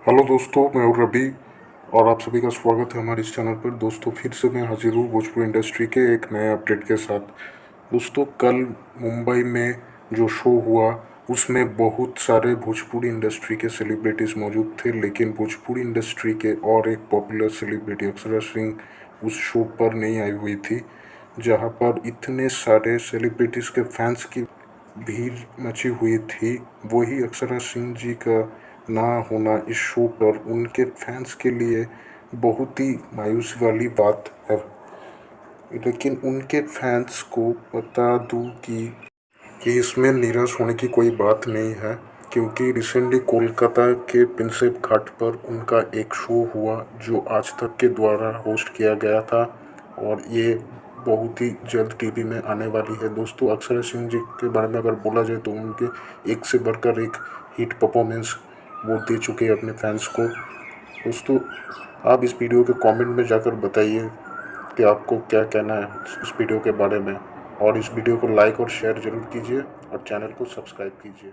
Hello दोस्तों, मैं हूँ रवि और आप सभी का स्वागत है हमारे इस चैनल पर। दोस्तों फिर से मैं हाजिर हूँ भोजपुरी इंडस्ट्री के एक नए अपडेट के साथ। दोस्तों कल मुंबई में जो शो हुआ उसमें बहुत सारे भोजपुरी इंडस्ट्री के सेलिब्रिटीज़ मौजूद थे, लेकिन भोजपुरी इंडस्ट्री के और एक पॉपुलर सेलिब्रिटी अक्षरा सिंह उस शो पर नहीं आई हुई थी, जहाँ पर इतने सारे सेलिब्रिटीज़ के फैंस की भीड़ मची हुई थी। वही अक्षरा सिंह जी का ना होना इस शो पर उनके फैंस के लिए बहुत ही मायूसी वाली बात है। लेकिन उनके फैंस को बता दूं कि इसमें निराश होने की कोई बात नहीं है, क्योंकि रिसेंटली कोलकाता के प्रिंसेप घाट पर उनका एक शो हुआ जो आज तक के द्वारा होस्ट किया गया था, और ये बहुत ही जल्द टीवी में आने वाली है। दोस्तों अक्षरा सिंह जी के बारे में अगर बोला जाए तो उनके एक से बढ़कर एक हिट परफॉर्मेंस वो दे चुके हैं अपने फैंस को। दोस्तों आप इस वीडियो के कमेंट में जाकर बताइए कि आपको क्या कहना है इस वीडियो के बारे में, और इस वीडियो को लाइक और शेयर ज़रूर कीजिए और चैनल को सब्सक्राइब कीजिए।